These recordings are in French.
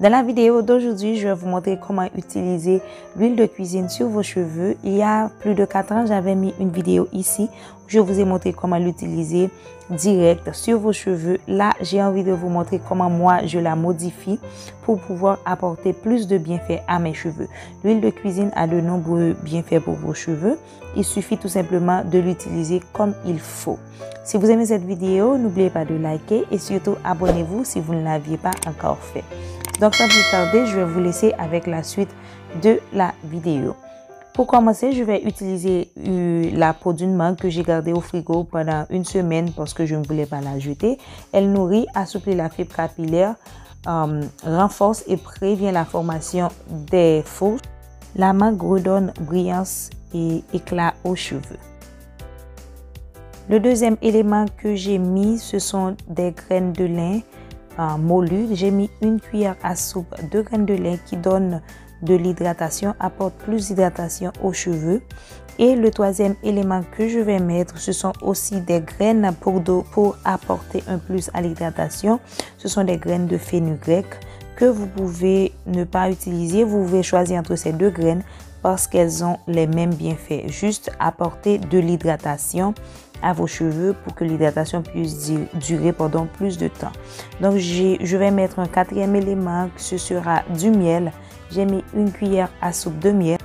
Dans la vidéo d'aujourd'hui, je vais vous montrer comment utiliser l'huile de cuisine sur vos cheveux. Il y a plus de 4 ans, j'avais mis une vidéo ici où je vous ai montré comment l'utiliser direct sur vos cheveux. Là, j'ai envie de vous montrer comment moi, je la modifie pour pouvoir apporter plus de bienfaits à mes cheveux. L'huile de cuisine a de nombreux bienfaits pour vos cheveux. Il suffit tout simplement de l'utiliser comme il faut. Si vous aimez cette vidéo, n'oubliez pas de liker et surtout abonnez-vous si vous ne l'aviez pas encore fait. Donc sans plus tarder, je vais vous laisser avec la suite de la vidéo. Pour commencer, je vais utiliser la peau d'une mangue que j'ai gardée au frigo pendant une semaine parce que je ne voulais pas la jeter. Elle nourrit, assouplit la fibre capillaire, renforce et prévient la formation des faux. La mangue redonne brillance et éclat aux cheveux. Le deuxième élément que j'ai mis, ce sont des graines de lin moulues. J'ai mis une cuillère à soupe de graines de lin qui donnent de l'hydratation, apporte plus d'hydratation aux cheveux. Et le troisième élément que je vais mettre, ce sont aussi des graines pour apporter un plus à l'hydratation. Ce sont des graines de fenugrec que vous pouvez ne pas utiliser. Vous pouvez choisir entre ces deux graines parce qu'elles ont les mêmes bienfaits. Juste apporter de l'hydratation à vos cheveux pour que l'hydratation puisse durer pendant plus de temps. Donc, je vais mettre un quatrième élément, ce sera du miel. J'ai mis une cuillère à soupe de miel.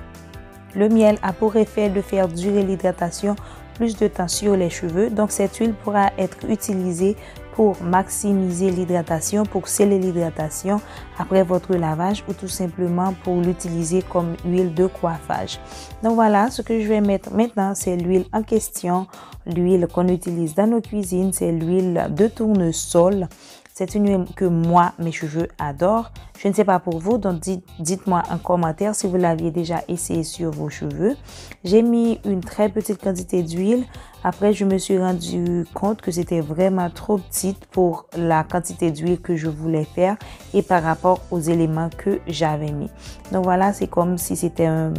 Le miel a pour effet de faire durer l'hydratation plus de temps sur les cheveux. Donc, cette huile pourra être utilisée pour maximiser l'hydratation, pour sceller l'hydratation après votre lavage ou tout simplement pour l'utiliser comme huile de coiffage. Donc voilà, ce que je vais mettre maintenant, c'est l'huile en question, l'huile qu'on utilise dans nos cuisines, c'est l'huile de tournesol. C'est une huile que moi, mes cheveux adorent. Je ne sais pas pour vous, donc dites-moi en commentaire si vous l'aviez déjà essayé sur vos cheveux. J'ai mis une très petite quantité d'huile. Après, je me suis rendu compte que c'était vraiment trop petite pour la quantité d'huile que je voulais faire et par rapport aux éléments que j'avais mis. Donc voilà, c'est comme si c'était un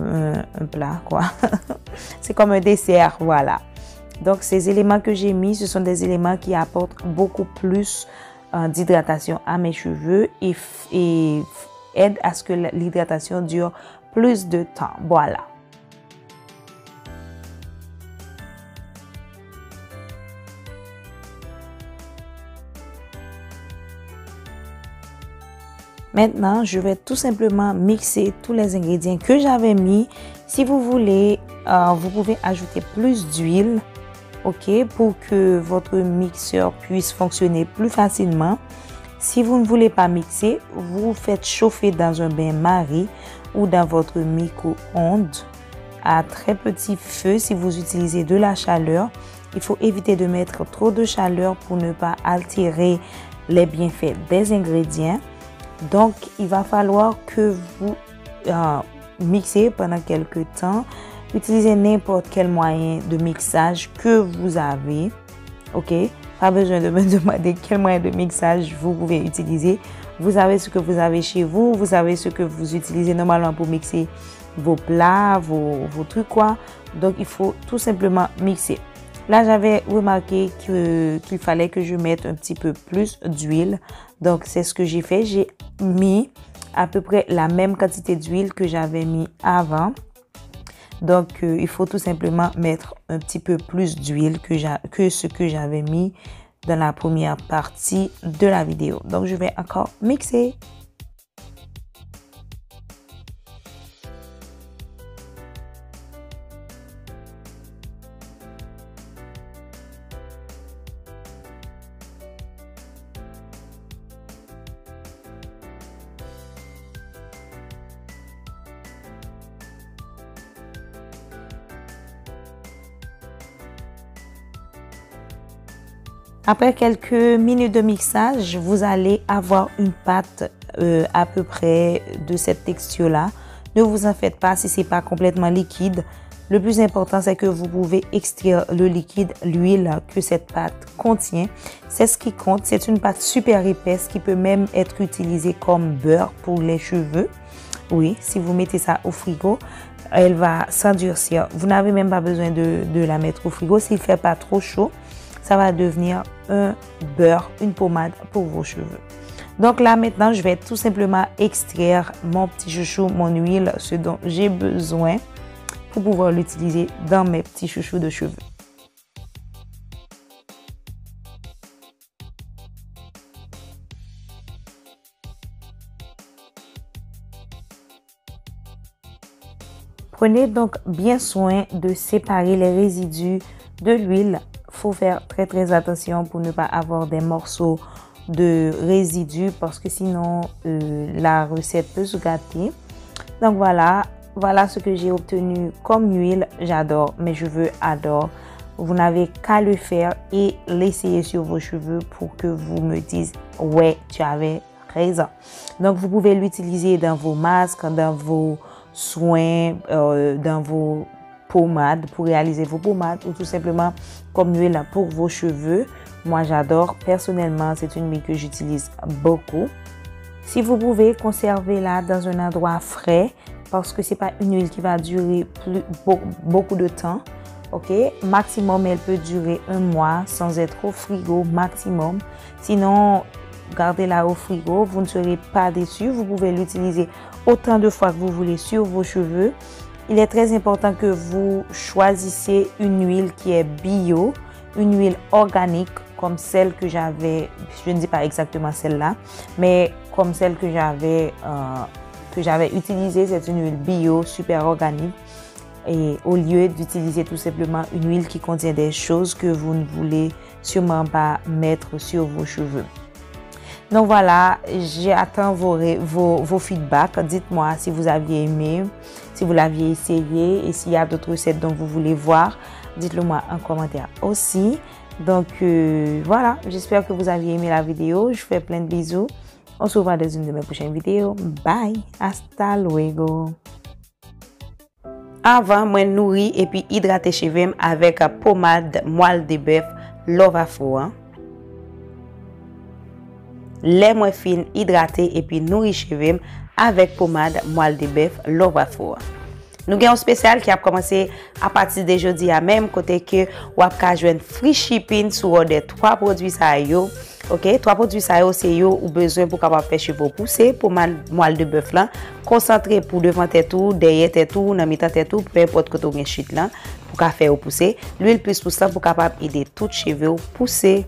plat, quoi. C'est comme un dessert, voilà. Donc ces éléments que j'ai mis, ce sont des éléments qui apportent beaucoup plus d'hydratation à mes cheveux et aide à ce que l'hydratation dure plus de temps. Voilà. Maintenant, je vais tout simplement mixer tous les ingrédients que j'avais mis. Si vous voulez, vous pouvez ajouter plus d'huile. OK, pour que votre mixeur puisse fonctionner plus facilement. Si vous ne voulez pas mixer, vous faites chauffer dans un bain-marie ou dans votre micro-ondes à très petit feu si vous utilisez de la chaleur. Il faut éviter de mettre trop de chaleur pour ne pas altérer les bienfaits des ingrédients. Donc, il va falloir que vous mixez pendant quelques temps. Utilisez n'importe quel moyen de mixage que vous avez. OK? Pas besoin de me demander quel moyen de mixage vous pouvez utiliser. Vous avez ce que vous avez chez vous. Vous avez ce que vous utilisez normalement pour mixer vos plats, vos trucs, quoi. Donc, il faut tout simplement mixer. Là, j'avais remarqué qu'il fallait que je mette un petit peu plus d'huile. Donc, c'est ce que j'ai fait. J'ai mis à peu près la même quantité d'huile que j'avais mis avant. Donc, il faut tout simplement mettre un petit peu plus d'huile que ce que j'avais mis dans la première partie de la vidéo. Donc, je vais encore mixer. Après quelques minutes de mixage, vous allez avoir une pâte à peu près de cette texture-là. Ne vous en faites pas si ce n'est pas complètement liquide. Le plus important, c'est que vous pouvez extraire le liquide, l'huile que cette pâte contient. C'est ce qui compte. C'est une pâte super épaisse qui peut même être utilisée comme beurre pour les cheveux. Oui, si vous mettez ça au frigo, elle va s'endurcir. Vous n'avez même pas besoin de la mettre au frigo. S'il ne fait pas trop chaud, ça va devenir un beurre, une pommade pour vos cheveux. Donc là, maintenant, je vais tout simplement extraire mon petit chouchou, mon huile, ce dont j'ai besoin pour pouvoir l'utiliser dans mes petits chouchous de cheveux. Prenez donc bien soin de séparer les résidus de l'huile. Il faut faire très attention pour ne pas avoir des morceaux de résidus parce que sinon la recette peut se gâter. Donc voilà ce que j'ai obtenu comme huile. J'adore, mes cheveux adorent. Vous n'avez qu'à le faire et l'essayer sur vos cheveux pour que vous me disiez ouais, tu avais raison. Donc vous pouvez l'utiliser dans vos masques, dans vos soins, dans vos pommades, pour réaliser vos pommades ou tout simplement comme huile pour vos cheveux. Moi j'adore, personnellement c'est une huile que j'utilise beaucoup. Si vous pouvez, conservez-la dans un endroit frais parce que c'est pas une huile qui va durer beaucoup de temps. Ok, maximum elle peut durer 1 mois sans être au frigo maximum. Sinon, gardez-la au frigo, vous ne serez pas déçus. Vous pouvez l'utiliser autant de fois que vous voulez sur vos cheveux. Il est très important que vous choisissez une huile qui est bio, une huile organique comme celle que j'avais, je ne dis pas exactement celle-là, mais comme celle que j'avais utilisée, c'est une huile bio, super organique. Et au lieu d'utiliser tout simplement une huile qui contient des choses que vous ne voulez sûrement pas mettre sur vos cheveux. Donc voilà, j'attends vos feedbacks. Dites-moi si vous aviez aimé, si vous l'aviez essayé et s'il y a d'autres recettes dont vous voulez voir, dites-le moi en commentaire aussi. Donc voilà, j'espère que vous avez aimé la vidéo. Je vous fais plein de bisous. On se revoit dans une de mes prochaines vidéos. Bye, hasta luego. Avant, moi nourri et puis hydrater cheveux avec pommade moelle de bœuf Love Afro. Lait moins fine, hydraté et puis nourri cheveux avec pommade moelle de bœuf Love Afro. Nous avons un spécial qui a commencé à partir de jeudi à même côté que vous avez joué free shipping sur des 3 produits ça yo. OK, 3 produits ça yo c'est yo ou besoin pour capable faire cheveux pousser pour moelle de bœuf là, concentré pour devant tête tout, derrière tête tout, dans mi-temps tête tout, peu importe côté on chute là pour faire pousser. L'huile plus pour ça pour capable aider tout cheveux pousser.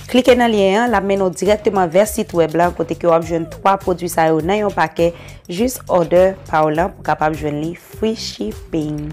Cliquez dans le lien, la mène directement vers le site web là, côté que vous avez 3 produits ça yo dans un paquet, juste order par là pour capable joindre free shipping.